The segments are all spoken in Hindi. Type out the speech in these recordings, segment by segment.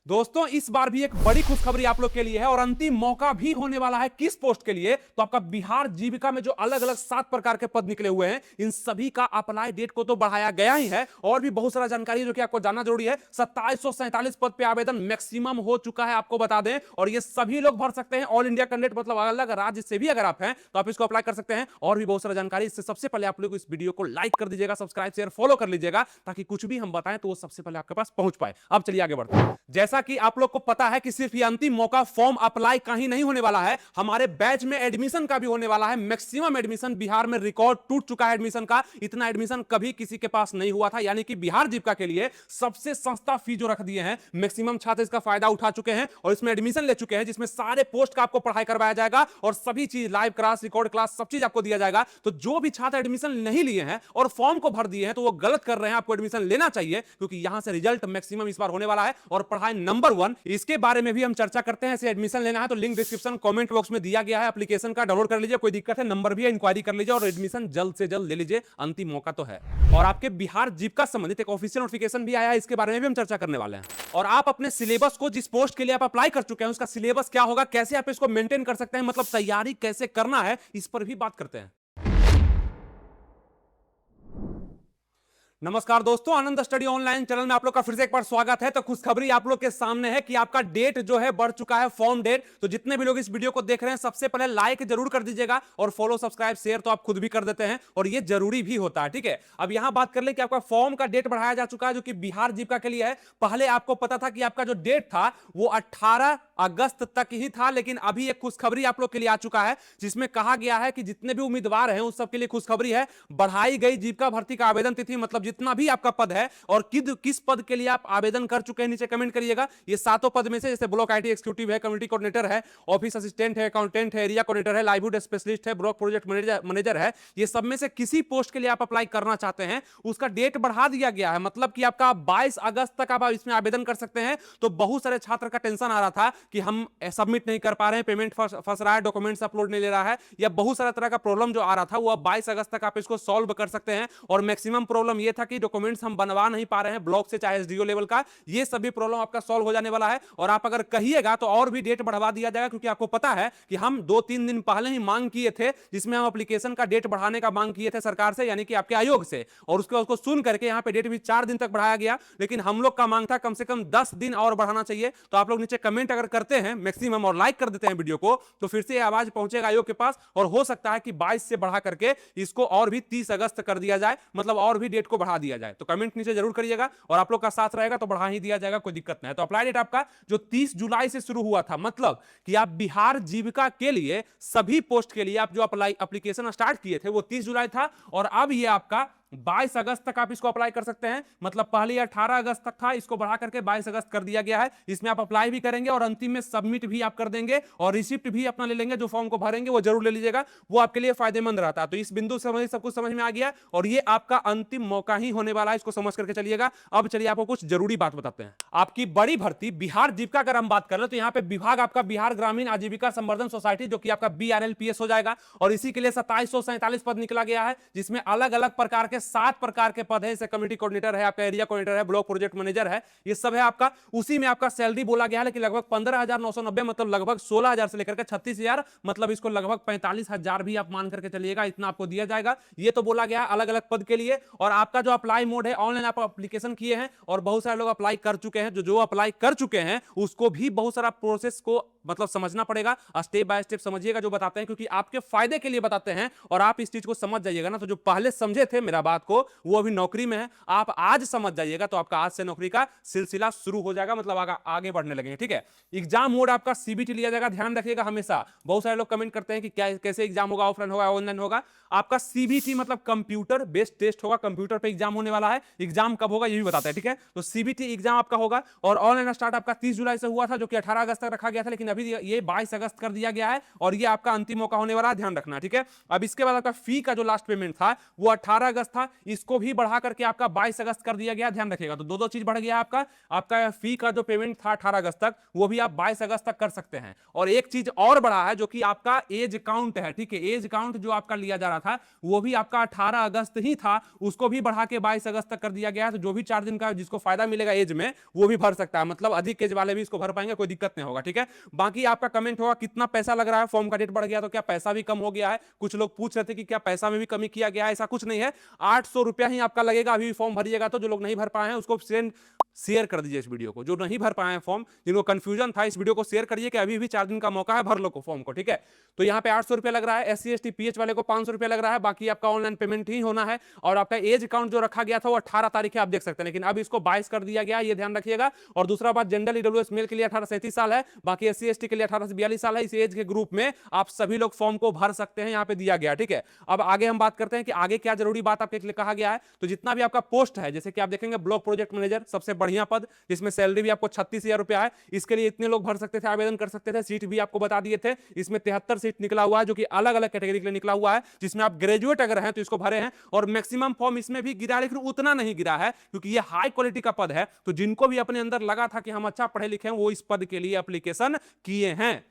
दोस्तों इस बार भी एक बड़ी खुशखबरी आप लोग के लिए है और अंतिम मौका भी होने वाला है किस पोस्ट के लिए। तो आपका बिहार जीविका में जो अलग अलग 7 प्रकार के पद निकले हुए हैं, इन सभी का अप्लाई डेट को तो बढ़ाया गया ही है और भी बहुत सारा जानकारी जो कि आपको जानना जरूरी है। 2747 पद पे आवेदन मैक्सिमम हो चुका है, आपको बता दें, और ये सभी लोग भर सकते हैं। ऑल इंडिया कैंडिडेट मतलब अलग राज्य से भी अगर आप हैं तो आप इसको अप्लाई कर सकते हैं और भी बहुत सारा जानकारी। इससे सबसे पहले आप लोग इस वीडियो को लाइक कर दीजिएगा, सब्सक्राइब शेयर फॉलो कर लीजिएगा, ताकि कुछ भी हम बताएं तो वो सबसे पहले आपके पास पहुंच पाए। अब चलिए आगे बढ़ते हैं। जैसा कि आप लोग को पता है कि सिर्फ ये अंतिम मौका फॉर्म अप्लाई का ही नहीं होने वाला है, हमारे बैच में एडमिशन का भी होने वाला है। मैक्सिमम एडमिशन बिहार में रिकॉर्ड टूट चुका है एडमिशन का। इतना एडमिशन कभी किसी के पास नहीं हुआ था, यानी कि बिहार जीविका के लिए सबसे सस्ता फी जो रख दिए हैं, मैक्सिमम छात्र इसका फायदा उठा चुके हैं और इसमें एडमिशन ले चुके हैं, जिसमें सारे पोस्ट का आपको पढ़ाई करवाया जाएगा और सभी चीज लाइव क्लास रिकॉर्ड क्लास सब चीज आपको दिया जाएगा। तो जो भी छात्र एडमिशन नहीं लिए हैं और फॉर्म को भर दिए हैं तो वो गलत कर रहे हैं, आपको एडमिशन लेना चाहिए, क्योंकि यहां से रिजल्ट मैक्सिमम इस बार होने वाला है और पढ़ाई नंबर 1। इसके बारे में भी हम चर्चा करते हैं। ऐसे एडमिशन लेना है तो लिंक डिस्क्रिप्शन कमेंट बॉक्स में दिया गया है, एप्लीकेशन का डाउनलोड कर लीजिए, कोई दिक्कत है नंबर भी है, इंक्वायरी कर लीजिए और एडमिशन जल्द से जल्द ले लीजिए, अंतिम मौका तो है। और आपके बिहार जीविका संबंधित एक ऑफिशियल नोटिफिकेशन भी आया है, इसके बारे में भी हम चर्चा करने वाले हैं। और आप अपने सिलेबस को, जिस पोस्ट के लिए आप अप्लाई कर चुके हैं उसका सिलेबस क्या होगा, कैसे आप इसको मेंटेन कर सकते हैं, मतलब तैयारी कैसे करना है, इस पर भी बात करते हैं। नमस्कार दोस्तों, आनंद स्टडी ऑनलाइन चैनल में आप लोग का फिर से एक बार स्वागत है। तो खुशखबरी आप लोग के सामने है कि आपका डेट जो है बढ़ चुका है, फॉर्म डेट। तो जितने भी लोग इस वीडियो को देख रहे हैं सबसे पहले लाइक जरूर कर दीजिएगा और फॉलो सब्सक्राइब शेयर तो आप खुद भी कर देते हैं और ये जरूरी भी होता है, ठीक है। अब यहां बात कर ले कि आपका फॉर्म का डेट बढ़ाया जा चुका है, जो कि बिहार जीविका के लिए है। पहले आपको पता था कि आपका जो डेट था वो 18 अगस्त तक ही था, लेकिन अभी एक खुशखबरी आप लोग के लिए आ चुका है, जिसमें कहा गया है कि जितने भी उम्मीदवार हैं उस सबके लिए खुशखबरी है। बढ़ाई गई जीविका भर्ती का आवेदन तिथि, मतलब जितना भी आपका पद है और किस पद के लिए आप आवेदन कर चुके हैं नीचे कमेंट करिएगा। ये 7 पद में से, जैसे ब्लॉक आईटी एग्जीक्यूटिव है, कम्युनिटी कोऑर्डिनेटर है, ऑफिस असिस्टेंट है, अकाउंटेंट है, एरिया कोऑर्डिनेटर है, लाइवलीहुड स्पेशलिस्ट है, ब्लॉक प्रोजेक्ट मैनेजर है, ये सब में से किसी पोस्ट के लिए आप अप्लाई करना चाहते हैं, उसका डेट बढ़ा दिया गया है। मतलब कि आपका 22 अगस्त तक आप इसमें आवेदन कर सकते हैं। तो बहुत सारे छात्र का टेंशन आ रहा था कि हम सबमिट नहीं कर पा रहे हैं, पेमेंट फंस रहा है, डॉक्यूमेंट्स अपलोड नहीं ले रहा है, या बहुत सारा तरह का प्रॉब्लम जो आ रहा था, वो अब 22 अगस्त तक आप इसको सॉल्व कर सकते हैं। और मैक्सिमम प्रॉब्लम ये था कि डॉक्यूमेंट्स हम बनवा नहीं पा रहे हैं ब्लॉक से चाहे एसडीओ लेवल का, ये सभी प्रॉब्लम आपका सॉल्व हो जाने वाला है। और आप अगर कहिएगा तो और भी डेट बढ़वा दिया जाएगा, क्योंकि आपको पता है कि हम 2-3 दिन पहले ही मांग किए थे, जिसमें हम एप्लीकेशन का डेट बढ़ाने का मांग किए थे सरकार से, यानी कि आपके आयोग से, और उसको सुन करके यहाँ पे डेट भी 4 दिन तक बढ़ाया गया। लेकिन हम लोग का मांग था कम से कम 10 दिन और बढ़ाना चाहिए। तो आप लोग नीचे कमेंट अगर करते हैं मैक्सिमम और लाइक कर देते हैं वीडियो को, तो फिर से आवाज पहुंचेगा आयोग के पास और हो सकता है कि 22 से बढ़ा करके इसको और भी 30 अगस्त कर दिया जाए, मतलब और भी डेट को बढ़ा दिया जाए। तो कमेंट नीचे जरूर करिएगा और आप लोग का साथ रहेगा तो बढ़ा ही दिया जाएगा, कोई दिक्कत नहीं है। तो अप्लाई डेट आपका जो 30 जुलाई से शुरू हुआ था, मतलब कि आप बिहार जीविका के लिए सभी पोस्ट के लिए आप जो अप्लाई एप्लीकेशन स्टार्ट किए थे वो 30 जुलाई था, और अब ये आपका 22 अगस्त तक आप इसको अप्लाई कर सकते हैं। मतलब पहले 18 अगस्त तक था, इसको बढ़ा करके 22 अगस्त कर दिया गया है। इसमें आप अप्लाई भी करेंगे और अंतिम में सबमिट भी आप कर देंगे और रिसिप्ट भी अपना ले लेंगे। जो फॉर्म को भरेंगे वो जरूर ले लीजिएगा, वो आपके लिए फायदेमंद रहता है। तो इस बिंदु से सब कुछ समझ में आ गया और ये आपका अंतिम मौका ही होने वाला है, इसको समझ करके चलिएगा। अब चलिए आपको कुछ जरूरी बात बताते हैं। आपकी बड़ी भर्ती बिहार जीविका अगर हम बात कर रहे हैं तो यहाँ पे विभाग आपका बिहार ग्रामीण आजीविका संवर्धन सोसाइटी, जो कि आपका BRLPS हो जाएगा, और इसी के लिए 2747 पद निकला गया है, जिसमें अलग अलग प्रकार के 7 प्रकार के पद है। जैसे कम्युनिटी कोऑर्डिनेटर है, आपका एरिया कोऑर्डिनेटर है, ब्लॉक प्रोजेक्ट मैनेजर है, ये सब है आपका। उसी में आपका सैलरी बोला गया है, लेकिन लगभग 15,990, मतलब लगभग 16,000 से लेकर के 36,000, मतलब इसको लगभग 45,000 भी आप मान करके चलिएगा, इतना आपको दिया जाएगा। ये तो बोला गया अलग अलग पद के लिए। और आपका जो अप्लाई मोड है, ऑनलाइन आप एप्लीकेशन किए हैं और बहुत सारे लोग अप्लाई कर चुके हैं। जो अप्लाई कर चुके हैं उसको भी बहुत सारा प्रोसेस को मतलब समझना पड़ेगा, स्टेप बाय स्टेप समझिएगा जो बताते हैं, क्योंकि आपके फायदे के लिए बताते हैं और आप इस चीज को समझ जाइएगा ना। तो जो पहले समझे थे मेरा बात को, वो अभी नौकरी में है, आप आज समझ जाइएगा तो आपका आज से नौकरी का सिलसिला शुरू हो जाएगा, मतलब आगे बढ़ने लगेंगे, ठीक है। एग्जाम मोड आपका सीबीटी लिया जाएगा, ध्यान रखिएगा हमेशा। बहुत सारे लोग कमेंट करते हैं कि क्या कैसे एग्जाम होगा, ऑफलाइन होगा ऑनलाइन होगा। आपका सीबीटी मतलब कंप्यूटर बेस्ड टेस्ट होगा, कंप्यूटर पे एग्जाम होने वाला है। एग्जाम कब होगा ये भी बताते हैं, ठीक है। तो सीबीटी एग्जाम आपका होगा और ऑनलाइन स्टार्ट आपका 30 जुलाई से हुआ था, जो कि 18 अगस्त तक रखा गया था, लेकिन अभी ये 22 अगस्त कर दिया गया है और ये आपका अंतिम मौका होने वाला है, ध्यान रखना, ठीक है। अब इसके बाद आपका फी का जो लास्ट पेमेंट था वो 18 अगस्त था, इसको भी बढ़ा करके आपका 22 अगस्त कर दिया गया, ध्यान रखिएगा। तो दो चीज बढ़ गया आपका फी का जो पेमेंट था 18 अगस्त तक, वो भी आप 22 अगस्त तक कर सकते हैं। और एक चीज और बढ़ा है जो कि आपका एज काउंट है, ठीक है। एज काउंट जो आपका लिया जा रहा था वो भी आपका 18 अगस्त ही था, उसको भी बढ़ा के 22 अगस्त तक कर दिया गया है। तो जो भी 4 दिन का जिसको फायदा मिलेगा एज में वो भी भर सकता है, मतलब अधिक एज वाले भी इसको भर पाएंगे, कोई दिक्कत नहीं होगा, ठीक है। बाकी आपका कमेंट होगा कितना पैसा लग रहा है, फॉर्म का डेट बढ़ गया तो क्या पैसा भी कम हो गया है। कुछ लोग पूछ रहे थे कि क्या पैसा में भी कमी किया गया है, ऐसा कुछ नहीं है। 800 रुपया ही आपका लगेगा अभी फॉर्म भरिएगा तो। जो लोग नहीं भर पाए हैं उसको शेयर कर दीजिए इस वीडियो को, जो नहीं भर पाए हैं फॉर्म, जिनको कंफ्यूजन था, इस वीडियो को शेयर करिए कि अभी भी 4 दिन का मौका है, भर लो को फॉर्म को, ठीक है। तो यहाँ पे 800 रुपया लग रहा है, SC ST PH वाले को 500 रुपया लग रहा है, बाकी आपका ऑनलाइन पेमेंट ही होना है। और आपका एज काउंट जो रखा गया था वो 18 तारीख है, आप देख सकते हैं, लेकिन अब इसको 22 कर दिया गया, ये ध्यान रखिएगा। और दूसरा बात, जनरल EWS मेल के लिए 18 से 33 साल है, बाकी SC ST के लिए 18 से 42 साल है। इस एज के ग्रुप में आप सभी लोग फॉर्म को भर सकते हैं, यहाँ पे दिया गया, ठीक है। अब आगे हम बात करते हैं कि आगे क्या जरूरी बात आपके लिए कहा गया है। तो जितना भी आपका पोस्ट है, जैसे कि आप देखेंगे ब्लॉक प्रोजेक्ट मैनेजर, सबसे बढ़िया पद, जिसमें सैलरी भी आपको 36,000 रुपया है, इसके लिए इतने लोग भर सकते थे, आवेदन कर सकते थे। सीट भी आपको बता दिए थे, इसमें 73 सीट निकला हुआ है, जो कि अलग अलग कैटेगरी के लिए निकला हुआ है, जिसमें आप ग्रेजुएट अगर हैं तो इसको भरे हैं। और मैक्सिमम फॉर्म इसमें भी गिरा, लेकिन उतना नहीं गिरा है क्योंकि ये हाई क्वालिटी का पद है। तो जिनको भी अपने अंदर लगा था कि हम अच्छा पढ़े लिखे हैं, वो इस पद के लिए एप्लीकेशन किए हैं।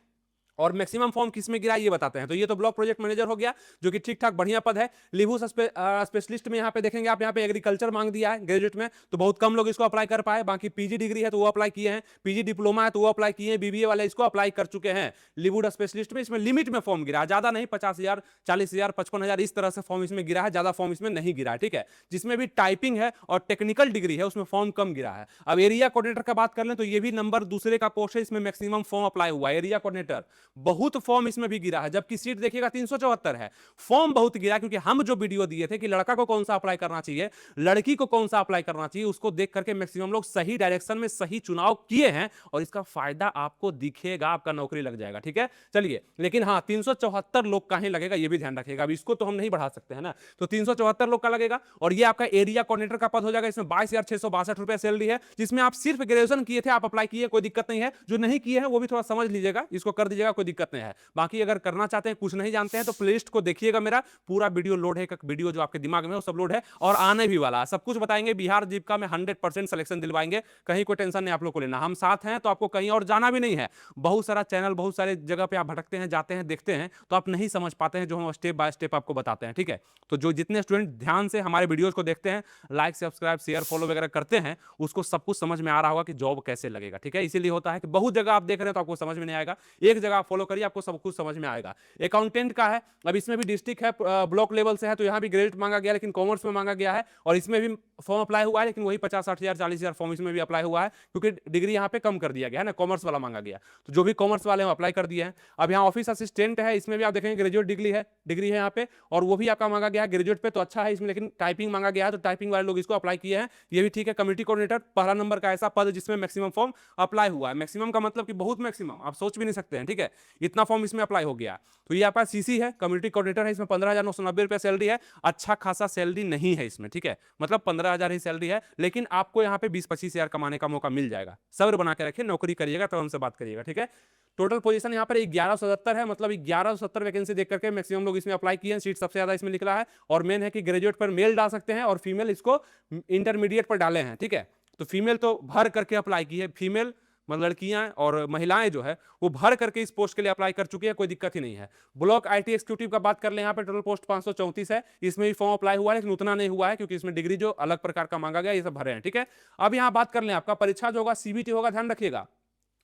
और मैक्सिमम फॉर्म किस में गिरा ये बताते हैं। तो ये तो ब्लॉक प्रोजेक्ट मैनेजर हो गया, जो कि ठीक ठाक बढ़िया पद है। लिवूस स्पेशलिस्ट में यहाँ पे देखेंगे आप, यहाँ पे एग्रीकल्चर मांग दिया है ग्रेजुएट में, तो बहुत कम लोग इसको अप्लाई कर पाए। बाकी पीजी डिग्री है तो वो अप्लाई किए हैं, पीजी डिप्लोमा है तो वो अप्लाई किए हैं, बीबीए वाले इसको अप्लाई कर चुके हैं। लिवुड स्पेशलिस्ट में इसमें लिमिट में फॉर्म गिरा है, ज्यादा नहीं, 50,000 40,000 55,000 इस तरह से फॉर्म इसमें गिरा है, ज्यादा फॉर्म इसमें नहीं गिरा है, ठीक है। जिसमें भी टाइपिंग है और टेक्निकल डिग्री है उसमें फॉर्म कम गिरा है। अब एरिया कोऑर्डिनेटर का बात कर लें तो ये भी नंबर दूसरे का पोस्ट है, इसमें मैक्सिमम फॉर्म अप्लाई हुआ है। एरिया कोऑर्डिनेटर बहुत फॉर्म इसमें भी गिरा है, जबकि सीट देखिएगा 374 है। फॉर्म बहुत गिरा क्योंकि हम जो वीडियो दिए थे कि लड़का को कौन सा अप्लाई करना चाहिए, लड़की को कौन सा अप्लाई करना चाहिए, उसको देख करके मैक्सिमम लोग सही डायरेक्शन में सही चुनाव किए हैं और इसका फायदा आपको दिखेगा, आपका नौकरी लग जाएगा, ठीक है। चलिए, लेकिन हाँ 374 लोग का ही लगेगा, ये भी ध्यान रखिएगा। अब इसको तो हम नहीं बढ़ा सकते हैं ना, तो 374 लोग का लगेगा। और ये आपका एरिया कोऑर्डिनेटर का पद हो जाएगा, इसमें 22,662 रुपए सैलरी है, जिसमें आप सिर्फ ग्रेजुएशन किए थे, आप अप्लाई किए, कोई दिक्कत नहीं है। जो नहीं किए हैं वो भी थोड़ा समझ लीजिएगा, इसको कर दीजिएगा, कोई दिक्कत नहीं है। बाकी अगर करना चाहते हैं, कुछ नहीं जानते हैं, तो प्लेलिस्ट को देखिएगा, मेरा पूरा वीडियो लोड है, एक वीडियो जो आपके दिमाग में वो सब लोड है और आने भी वाला है, सब कुछ बताएंगे। बिहार जीविका में 100% सिलेक्शन दिलवाएंगे, कहीं कोई टेंशन नहीं आप लोग को लेना, हम साथ हैं, तो आपको कहीं और जाना भी नहीं है। बहुत सारा चैनल, बहुत सारे जगह पे आप भटकते हैं, जाते हैं, देखते हैं, तो आप नहीं समझ पाते हैं, जो हम स्टेप बाय स्टेप आपको बताते हैं, ठीक है। तो जो जितने स्टूडेंट ध्यान से हमारे वीडियोस को देखते हैं, लाइक सब्सक्राइब शेयर फॉलो वगैरह करते हैं, उसको सब कुछ समझ में आ रहा होगा कि जॉब कैसे लगेगा, ठीक है। इसीलिए होता है कि बहुत जगह आप देख रहे हैं तो आपको समझ में नहीं आएगा, एक जगह आप फॉलो करिए, आपको सब कुछ समझ में आएगा। अकाउंटेंट का है, अब इसमें भी डिस्ट्रिक्ट है, ब्लॉक लेवल से है, तो यहाँ भी ग्रेजुएट मांगा गया, लेकिन कॉमर्स में मांगा गया है। और इसमें भी फॉर्म अप्लाई हुआ है, लेकिन वही 50-60,000 40,000 फॉर्म इसमें भी अप्लाई हुआ है, क्योंकि डिग्री यहाँ पे कम कर दिया गया है ना, कॉमर्स वाला मांगा गया। तो जो भी कॉमर्स वाले हैं अप्लाई कर दिए हैं। अब यहाँ ऑफिस असिस्टेंट है, इसमें भी आप देखेंगे ग्रेजुएट डिग्री है यहाँ पे, और वो भी आपका मांगा गया है ग्रेजुएट पे, तो अच्छा है इसमें, लेकिन टाइपिंग मांगा गया है, तो टाइपिंग वाले लोग इसको अप्लाई किए हैं, ये भी ठीक है। कम्युनिटी कोऑर्डिनेटर पहला नंबर का ऐसा पद जिसमें मैक्सिमम फॉर्म अप्लाई हुआ है। मैक्सिमम का मतलब कि बहुत मैक्सिमम, आप सोच भी नहीं सकते हैं, ठीक है, इतना फॉर्म इसमें अप्लाई हो गया। तो ये आपका सीसी है, कम्युनिटी कोऑर्डिनेटर है, इसमें 15,990 रुपया सैलरी है। अच्छा खासा सैलरी नहीं है इसमें, ठीक है, मतलब 15,000 ही सैलरी है, लेकिन आपको यहाँ पे 20-25,000 कमाने का मौका मिल जाएगा। सब्र बना के रखिए, नौकरी करिएगा तब हमसे बात करिएगा, ठीक है। टोटल पोजीशन यहाँ पर 1170 है, मतलब 1170 वैकेंसी देख करके मैक्सिमम लोग इसमें अप्लाई किए हैं, सीट सबसे ज्यादा इसमें निकला है। और मेन है कि ग्रेजुएट पर मेल डाल सकते हैं और फीमेल इसको इंटरमीडिएट पर डाले हैं, ठीक है। तो फीमेल तो भर करके अप्लाई की है, फीमेल मतलब लड़कियां और महिलाएं जो है वो भर करके इस पोस्ट के लिए अप्लाई कर चुकी है, कोई दिक्कत ही नहीं है। ब्लॉक आईटी एक्जीक्यूटिव का बात कर ले, यहाँ पे टोटल पोस्ट 534 है, इसमें भी फॉर्म अप्लाई हुआ है, लेकिन उतना नहीं हुआ है क्योंकि इसमें डिग्री जो अलग प्रकार का मांगा गया, ये सब भरे हैं, ठीक है। अब यहाँ बात कर लें, आपका परीक्षा जो होगा सीबीटी होगा, ध्यान रखिएगा,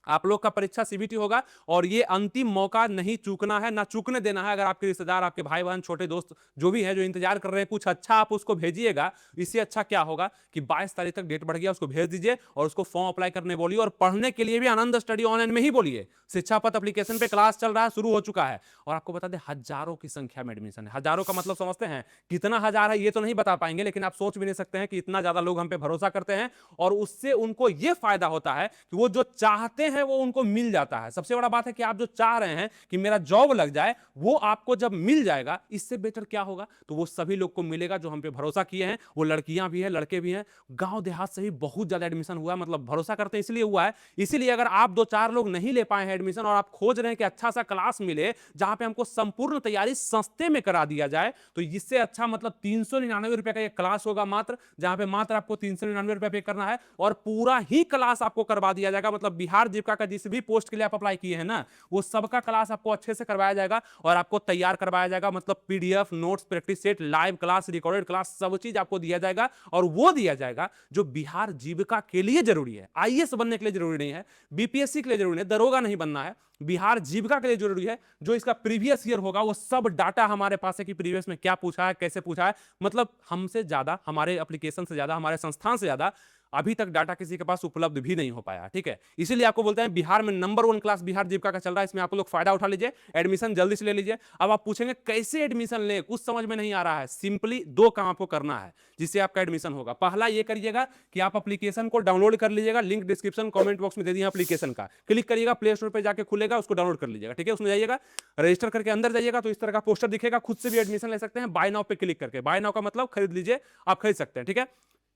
आप लोग का परीक्षा सीबीटी होगा। और ये अंतिम मौका नहीं चूकना है, ना चूकने देना है। अगर आपके रिश्तेदार, आपके भाई बहन, छोटे दोस्त जो भी हैं जो इंतजार कर रहे हैं, कुछ अच्छा आप उसको भेजिएगा। इससे अच्छा क्या होगा कि 22 तारीख तक डेट बढ़ गया, उसको भेज दीजिए और उसको फॉर्म अप्लाई करने बोलिए। और पढ़ने के लिए भी आनंद स्टडी ऑनलाइन में ही बोलिए, शिक्षा पथ एप्लीकेशन पे क्लास चल रहा है, शुरू हो चुका है। और आपको बता दें, हजारों की संख्या में एडमिशन है। हजारों का मतलब समझते हैं कितना हजार है, ये तो नहीं बता पाएंगे, लेकिन आप सोच भी नहीं सकते हैं कि इतना ज्यादा लोग हम पे भरोसा करते हैं। और उससे उनको ये फायदा होता है कि वो जो चाहते हैं वो उनको मिल जाता है। सबसे बड़ा बात है कि आप जो चाह रहे हैं कि मेरा जॉब लग जाए, वो आपको जब मिल जाएगा, इससे बेटर क्या होगा? तो वो सभी लोग को मिलेगा जो हम पे भरोसा किए हैं, वो लड़कियां भी हैं, लड़के भी हैं। गांव देहात से भी बहुत ज्यादा एडमिशन हुआ है, मतलब भरोसा करते हैं इसलिए हुआ है। इसीलिए अगर आप दो चार लोग नहीं ले पाए हैं एडमिशन और आप खोज रहे हैं कि अच्छा सा क्लास मिले जहां पे हमको संपूर्ण तैयारी सस्ते में करा दिया जाए, तो इससे अच्छा मतलब 399 रुपए का एक क्लास होगा मात्र, जहां पे मात्र आपको 399 रुपए पे करना है और पूरा ही क्लास आपको करवा दिया जाएगा। मतलब बिहार जीविका का जिस भी पोस्ट के लिए आप अप्लाई किए हैं ना, वो सबका क्लास आपको अच्छे से करवाया जाएगा और आपको तैयार करवाया जाएगा। मतलब PDF, notes, practice set, live class, recorded class, सब चीज आपको दिया जाएगा और वो दिया जाएगा जो बिहार जीविका के लिए जरूरी है। आईएएस बनने के लिए जरूरी नहीं है, बीपीएससी के लिए जरूरी नहीं है, दरोगा नहीं बनना है, बिहार जीविका के लिए जरूरी है। जो इसका प्रीवियस ईयर होगा वो सब डाटा हमारे पास है कि प्रीवियस में क्या पूछा है, कैसे पूछा है। मतलब हमसे ज्यादा, हमारे एप्लीकेशन से ज्यादा, हमारे संस्थान से ज्यादा अभी तक डाटा किसी के पास उपलब्ध भी नहीं हो पाया। ठीक है, इसीलिए आपको बोलते हैं बिहार में नंबर 1 क्लास बिहार जीविका का चल रहा है। इसमें आप लोग फायदा उठा लीजिए, एडमिशन जल्दी से ले लीजिए। अब आप पूछेंगे कैसे एडमिशन ले, कुछ समझ में नहीं आ रहा है। सिंपली 2 काम आपको करना है जिससे आपका एडमिशन होगा। पहला ये करिएगा कि आप एप्लीकेशन को डाउनलोड कर लीजिएगा, लिंक डिस्क्रिप्शन कमेंट बॉक्स में दे दिया एप्लीकेशन का, क्लिक करिएगा, प्ले स्टोर पे जाके खुलेगा, उसको डाउनलोड कर लीजिएगा। ठीक है, उसमें जाइएगा, रजिस्टर करके अंदर जाइएगा तो इस तरह का पोस्टर दिखेगा, खुद से भी एडमिशन ले सकते हैं। बाय नाउ पे क्लिक करके, बाय नाउ का मतलब खरीद लीजिए, आप खरीद सकते हैं। ठीक है,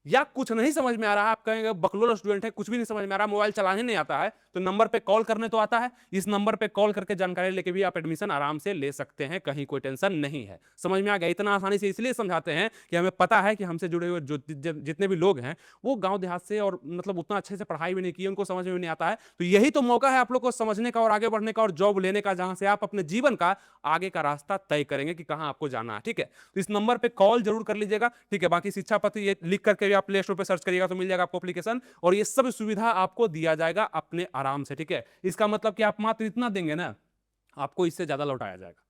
या कुछ नहीं समझ में आ रहा है, आप कहेंगे बकलोल स्टूडेंट है, कुछ भी नहीं समझ में आ रहा, मोबाइल चलाने नहीं आता है, तो नंबर पे कॉल करने तो आता है। इस नंबर पे कॉल करके जानकारी लेके भी आप एडमिशन आराम से ले सकते हैं, कहीं कोई टेंशन नहीं है। समझ में आ गया? इतना आसानी से इसलिए समझाते हैं कि हमें पता है कि हमसे जुड़े हुए जो जितने भी लोग हैं वो गांव देहात से और मतलब उतना अच्छे से पढ़ाई भी नहीं की, उनको समझ में भी नहीं आता है। तो यही तो मौका है आप लोग को समझने का और आगे बढ़ने का और जॉब लेने का, जहां से आप अपने जीवन का आगे का रास्ता तय करेंगे कि कहां आपको जाना है। ठीक है, तो इस नंबर पे कॉल जरूर कर लीजिएगा। ठीक है, बाकी शिक्षा पत्र ये लिख करके भी आप प्ले स्टोर पे सर्च करिएगा तो मिल जाएगा आपको एप्लीकेशन, और ये सब सुविधा आपको दिया जाएगा अपने आराम से। ठीक है, इसका मतलब कि आप मात्र इतना देंगे ना, आपको इससे ज्यादा लौटाया जाएगा।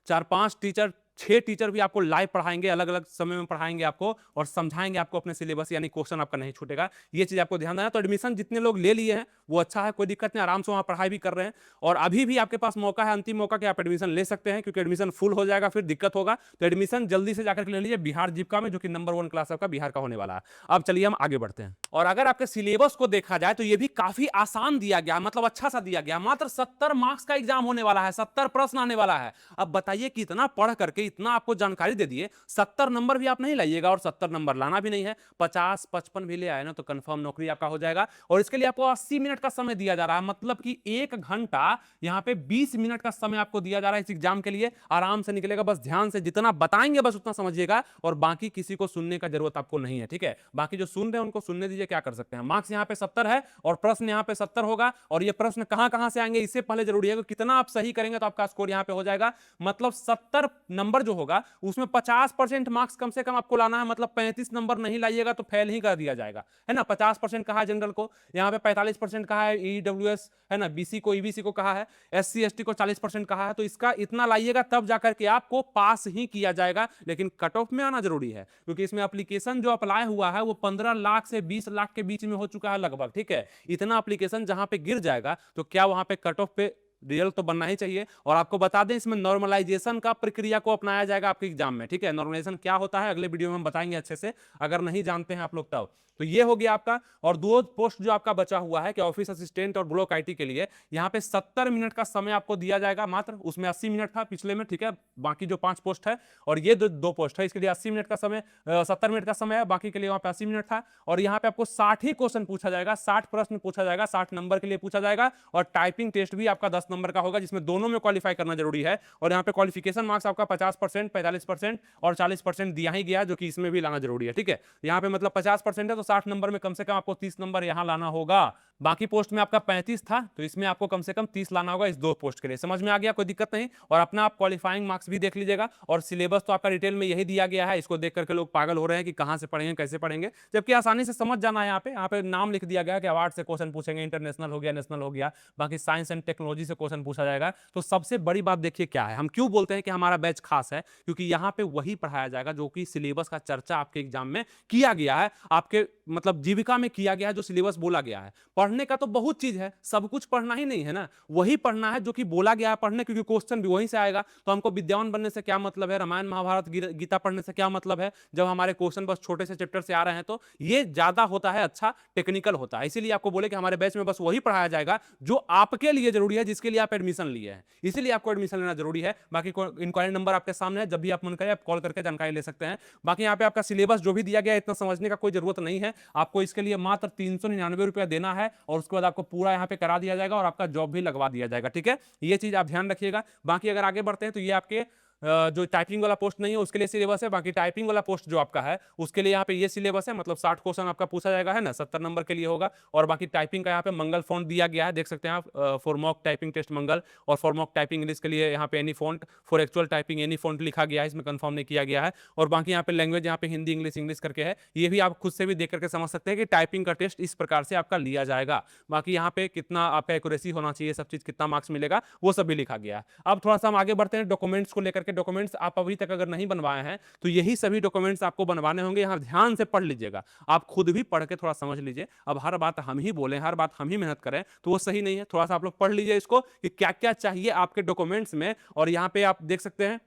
4-5 टीचर, 6 टीचर भी आपको लाइव पढ़ाएंगे, अलग अलग समय में पढ़ाएंगे आपको और समझाएंगे आपको अपने सिलेबस, यानी क्वेश्चन आपका नहीं छूटेगा। ये चीज आपको ध्यान देना। तो एडमिशन जितने लोग ले लिए हैं वो अच्छा है, कोई दिक्कत नहीं, आराम से वहां पढ़ाई भी कर रहे हैं। और अभी भी आपके पास मौका है, अंतिम मौका कि आप एडमिशन ले सकते हैं, क्योंकि एडमिशन फुल हो जाएगा फिर दिक्कत होगा। तो एडमिशन जल्दी से जाकर ले लीजिए बिहार जीविका में, जो कि नंबर 1 क्लास आपका बिहार का होने वाला है। अब चलिए हम आगे बढ़ते हैं। और अगर आपके सिलेबस को देखा जाए तो ये भी काफी आसान दिया गया, मतलब अच्छा सा दिया गया। मात्र 70 मार्क्स का एग्जाम होने वाला है, 70 प्रश्न आने वाला है। अब बताइए कि इतना पढ़ करके इतना आपको जानकारी दे दिए, 70 नंबर भी आप नहीं लाइएगा, और 70 नंबर लाना भी नहीं है, 50-55 भी ले आए ना तो कंफर्म नौकरी आपका हो जाएगा। और इसके लिए आपको 80 मिनट का समय दिया जा रहा है, मतलब कि 1 घंटा यहां पे 20 मिनट का समय आपको दिया जा रहा है इस एग्जाम के लिए। आराम से निकलेगा, बस ध्यान से जितना बताएंगे बस उतना समझिएगा, और बाकी किसी को सुनने का जरूरत आपको नहीं है। ठीक है, बाकी जो सुन रहे हैं उनको सुनने दीजिए, क्या कर सकते हैं। मार्क्स यहां पे 70 है और प्रश्न यहां पे 70 होगा, और ये प्रश्न कहां कहां से आएंगे इससे पहले जरूरी है कि कितना आप सही करेंगे तो आपका स्कोर यहां पे हो जाएगा। मतलब 70 नंबर जो होगा उसमें 50% मार्क्स कम से कम आपको लाना है, मतलब 35 नंबर नहीं लाइएगा तो फेल ही कर दिया जाएगा, है ना। 50% कहा है जनरल को, यहाँ पे 45% कहा है ईडब्ल्यूएस, है ना, बीसी को, ईबीसी को कहा है, एससी एसटी को 40% कहा है। तो इसका इतना लाइएगा तब जाकर के आपको पास ही किया जाएगा, लेकिन कट ऑफ में आना जरूरी है, क्योंकि इसमें एप्लीकेशन जो अप्लाई हुआ है वो 15 लाख से 20 लाख के बीच में हो चुका है लगभग। ठीक है, इतना एप्लीकेशन जहां पे गिर जाएगा तो क्या वहां पे कट ऑफ पे रिजल्ट तो बनना ही चाहिए। और आपको बता दें इसमें नॉर्मलाइजेशन का प्रक्रिया को अपनाया जाएगा आपके एग्जाम में। ठीक है, नॉर्मलाइजेशन क्या होता है अगले वीडियो में हम बताएंगे अच्छे से, अगर नहीं जानते हैं आप लोग तब। तो ये हो गया आपका। और 2 पोस्ट जो आपका बचा हुआ है कि ऑफिस असिस्टेंट और ब्लॉक आईटी के लिए, यहाँ पे 70 मिनट का समय आपको दिया जाएगा मात्र, उसमें 80 मिनट था पिछले में। ठीक है, बाकी जो 5 पोस्ट है और ये 2 पोस्ट है, इसके लिए 80 मिनट का समय, 70 मिनट का समय है, बाकी के लिए वहां पे 80 मिनट था। और यहाँ पे आपको 60 ही क्वेश्चन पूछा जाएगा, 60 प्रश्न पूछा जाएगा, 60 नंबर के लिए पूछा जाएगा। और टाइपिंग टेस्ट भी आपका 10 नंबर का होगा, जिसमें दोनों में क्वालिफाई करना जरूरी है। और यहाँ पे क्वालिफिकेशन मार्क्स आपका 50%, 45% और 40% दिया ही गया, जो कि इसमें भी लाना जरूरी है। ठीक है, यहाँ पे मतलब 50% है तो 60 नंबर में कम से कम आपको 30 नंबर यहां लाना होगा। बाकी पोस्ट में आपका 35 था तो इसमें आपको कम से कम 30 लाना होगा इस 2 पोस्ट के लिए। समझ में आ गया, कोई दिक्कत नहीं। और अपना आप क्वालिफाइंग मार्क्स भी देख लीजिएगा। और सिलेबस तो आपका डिटेल में यही दिया गया है, इसको देख करके लोग पागल हो रहे हैं कि कहां से पढ़ेंगे, कैसे पढ़ेंगे, जबकि आसानी से समझ जाना है। यहाँ पे नाम लिख दिया गया कि अवार्ड से क्वेश्चन पूछेंगे, इंटरनेशनल हो गया, नेशनल हो गया, बाकी साइंस एंड टेक्नोलॉजी से क्वेश्चन पूछा जाएगा। तो सबसे बड़ी बात देखिए क्या है, हम क्यों बोलते हैं कि हमारा बैच खास है, क्योंकि यहाँ पे वही पढ़ाया जाएगा जो कि सिलेबस का चर्चा आपके एग्जाम में किया गया है, आपके मतलब जीविका में किया गया है, जो सिलेबस बोला गया है। पढ़ने का तो बहुत चीज है, सब कुछ पढ़ना ही नहीं है ना, वही पढ़ना है जो कि बोला गया है पढ़ने, क्योंकि क्वेश्चन भी वहीं से आएगा। तो हमको विद्वान बनने से क्या मतलब है, रामायण महाभारत गीता पढ़ने से क्या मतलब है, जब हमारे क्वेश्चन बस छोटे से चैप्टर से आ रहे हैं। तो ये ज्यादा होता है, अच्छा टेक्निकल होता है। इसीलिए आपको बोले कि हमारे बैच में बस वही पढ़ाया जाएगा जो आपके लिए जरूरी है, जिसके लिए आप एडमिशन लिए हैं, इसीलिए आपको एडमिशन लेना जरूरी है। बाकी इंक्वायरी नंबर आपके सामने है, जब भी आप मन करे आप कॉल करके जानकारी ले सकते हैं। बाकी यहाँ पे आपका सिलेबस जो भी दिया गया है, इतना समझने का कोई जरूरत नहीं है। आपको इसके लिए मात्र 399 रुपया देना है, और उसके बाद आपको पूरा यहाँ पे करा दिया जाएगा और आपका जॉब भी लगवा दिया जाएगा। ठीक है, ये चीज आप ध्यान रखिएगा। बाकी अगर आगे बढ़ते हैं तो ये आपके जो टाइपिंग वाला पोस्ट नहीं है उसके लिए सिलेबस है। बाकी टाइपिंग वाला पोस्ट जो आपका है उसके लिए यहाँ पे ये सिलेबस है, मतलब 60 क्वेश्चन आपका पूछा जाएगा, है ना, 70 नंबर के लिए होगा। और बाकी टाइपिंग का यहाँ पे मंगल फॉन्ट दिया गया है, देख सकते हैं आप, फॉर मॉक टाइपिंग टेस्ट मंगल, और फॉर मॉक टाइपिंग इंग्लिश के लिए यहाँ पे any font, for actual typing any font लिखा गया है, इसमें कंफर्म नहीं किया गया है। और बाकी यहाँ पे लैंग्वेज यहाँ पे हिंदी इंग्लिश इंग्लिश करके है, ये भी आप खुद से भी देख करके समझ सकते हैं कि टाइपिंग का टेस्ट इस प्रकार से आपका लिया जाएगा। बाकी यहाँ पे कितना आपका एक्यूरेसी होना चाहिए, सब चीज कितना मार्क्स मिलेगा, वो सब भी लिखा गया है। अब थोड़ा सा हम आगे बढ़ते हैं डॉक्यूमेंट्स को लेकर के। डॉक्यूमेंट्स आप अभी तक अगर नहीं बनवाए हैं तो यही सभी डॉक्यूमेंट्स आपको बनवाने होंगे। यहां ध्यान से पढ़ लीजिएगा, आप खुद भी पढ़ के थोड़ा समझ लीजिए। अब हर बात हम ही बोलें, हर बात हम ही मेहनत करें तो वो सही नहीं है। थोड़ा सा आप लोग पढ़ लीजिए इसको कि क्या क्या चाहिए आपके डॉक्यूमेंट्स में। और यहां पे आप देख सकते हैं,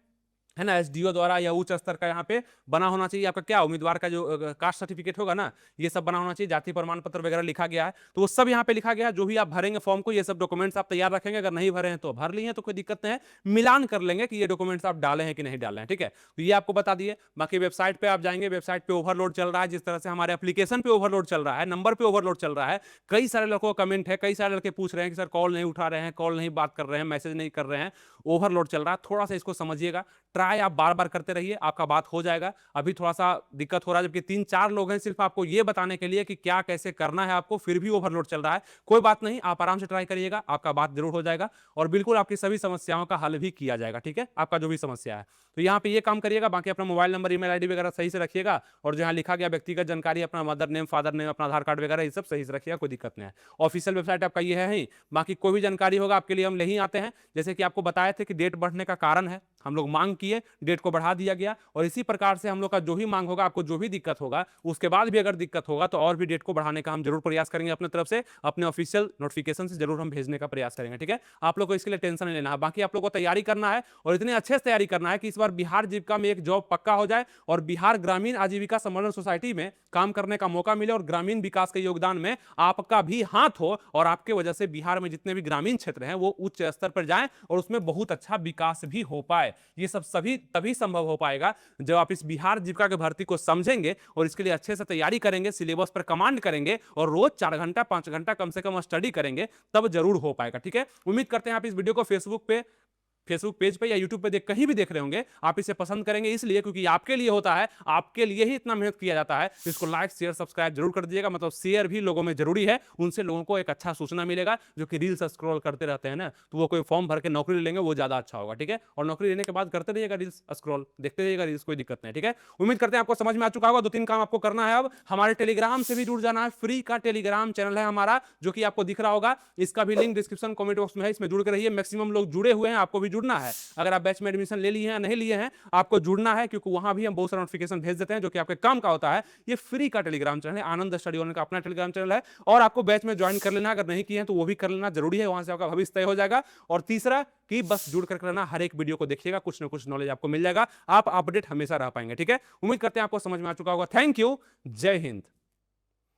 है ना, एसडीओ द्वारा या उच्च स्तर का यहाँ पे बना होना चाहिए आपका क्या, उम्मीदवार का जो कास्ट सर्टिफिकेट होगा ना, ये सब बना होना चाहिए, जाति प्रमाण पत्र वगैरह लिखा गया है, तो वो सब यहाँ पे लिखा गया है। जो भी आप भरेंगे फॉर्म को, ये सब डॉक्यूमेंट्स आप तैयार रखेंगे। अगर नहीं भरे हैं तो भर लिए हैं तो कोई दिक्कत नहीं है, मिलान कर लेंगे कि ये डॉक्यूमेंट्स आप डाले हैं कि नहीं डाले हैं। ठीक है, तो ये आपको बता दिए। बाकी वेबसाइट पे आप जाएंगे, वेबसाइट पे ओवरलोड चल रहा है, जिस तरह से हमारे एप्लीकेशन पे ओवरलोड चल रहा है, नंबर पे ओवरलोड चल रहा है। कई सारे लोगों का कमेंट है, कई सारे लड़के पूछ रहे हैं कि सर कॉल नहीं उठा रहे हैं, कॉल नहीं बात कर रहे हैं, मैसेज नहीं कर रहे हैं, ओवरलोड चल रहा है। थोड़ा सा इसको समझिएगा, ट्राई आप बार बार करते रहिए, आपका बात हो जाएगा। अभी थोड़ा सा दिक्कत हो रहा है, जबकि 3-4 लोग हैं सिर्फ आपको ये बताने के लिए कि क्या कैसे करना है आपको, फिर भी ओवरलोड चल रहा है। कोई बात नहीं, आप आराम से ट्राई करिएगा, आपका बात जरूर हो जाएगा और बिल्कुल आपकी सभी समस्याओं का हल भी किया जाएगा। ठीक है, आपका जो भी समस्या है तो यहाँ पे ये काम करिएगा। बाकी अपना मोबाइल नंबर ईमेल आईडी वगैरह सही से रखिएगा, और जहाँ लिखा गया व्यक्तिगत जानकारी, अपना मदर नेम फादर नेम अपना आधार कार्ड वगैरह ये सब सही से रखिएगा, कोई दिक्कत नहीं है। ऑफिशियल वेबसाइट आपका ये है ही। बाकी कोई भी जानकारी होगा आपके लिए हम ले ही आते हैं। जैसे कि आपको बताए थे कि डेट बढ़ने का कारण है, हम लोग मांग किए, डेट को बढ़ा दिया गया, और इसी प्रकार से हम लोग का जो भी मांग होगा, आपको जो भी दिक्कत होगा, उसके बाद भी अगर दिक्कत होगा तो और भी डेट को बढ़ाने का हम जरूर प्रयास करेंगे अपने तरफ से, अपने ऑफिशियल नोटिफिकेशन से जरूर हम भेजने का प्रयास करेंगे। ठीक है, आप लोग को इसके लिए टेंशन नहीं लेना है। बाकी आप लोग को तैयारी करना है, और इतने अच्छे से तैयारी करना है कि इस बार बिहार जीविका में एक जॉब पक्का हो जाए, और बिहार ग्रामीण आजीविका संवर्धन सोसाइटी में काम करने का मौका मिले, और ग्रामीण विकास के योगदान में आपका भी हाथ हो, और आपके वजह से बिहार में जितने भी ग्रामीण क्षेत्र हैं वो उच्च स्तर पर जाएं और उसमें बहुत अच्छा विकास भी हो पाए। ये सब सभी तभी संभव हो पाएगा जब आप इस बिहार जीविका की भर्ती को समझेंगे और इसके लिए अच्छे से तैयारी करेंगे, सिलेबस पर कमांड करेंगे, और रोज 4 घंटा 5 घंटा कम से कम स्टडी करेंगे, तब जरूर हो पाएगा। ठीक है, उम्मीद करते हैं आप इस वीडियो को फेसबुक पेज पे या यूट्यूब पे कहीं भी देख रहे होंगे, आप इसे पसंद करेंगे, इसलिए क्योंकि आपके लिए होता है, आपके लिए ही इतना मेहनत किया जाता है। इसको लाइक शेयर सब्सक्राइब जरूर कर दीजिएगा, मतलब शेयर भी लोगों में जरूरी है, उनसे लोगों को एक अच्छा सूचना मिलेगा। जो कि रील्स स्क्रॉल करते रहते हैं ना, तो वो कोई फॉर्म भर के नौकरी लेंगे, वो ज्यादा अच्छा होगा। ठीक है, और नौकरी लेने के बाद करते रहिएगा रील्स स्क्रॉल, देखते रहिएगा रील्स, कोई दिक्कत नहीं। ठीक है, उम्मीद करते हैं आपको समझ में आ चुका होगा। 2-3 काम आपको करना है। अब हमारे टेलीग्राम से भी जुड़ जाना है, फ्री का टेलीग्राम चैनल है हमारा, जो कि आपको दिख रहा होगा, इसका भी लिंक डिस्क्रिप्शन कमेंट बॉक्स में है, इसमें जुड़ कर रहिए। मैक्सिमम लोग जुड़े हुए हैं, आपको भी जुड़ना है। अगर आप बैच में एडमिशन ले लिए हैं या नहीं लिए हैं, आपको जुड़ना है, क्योंकि वहां भी हम बहुत सारा नोटिफिकेशन भेज देते हैं जो कि आपके काम का होता है। ये फ्री का टेलीग्राम चैनल है, आनंद स्टडी ऑन का अपना टेलीग्राम चैनल है, और आपको बैच में ज्वाइन कर लेना। अगर नहीं किए हैं तो वो भी कर लेना जरूरी है, वहां से आपका भविष्य तय हो जाएगा। और तीसरा कि बस जुड़ कर लेना, हर एक वीडियो को देखिएगा, कुछ ना कुछ नॉलेज आपको मिल जाएगा, आप अपडेट हमेशा रह पाएंगे। ठीक है, उम्मीद करते हैं आपको समझ में आ चुका होगा। थैंक यू, जय हिंद।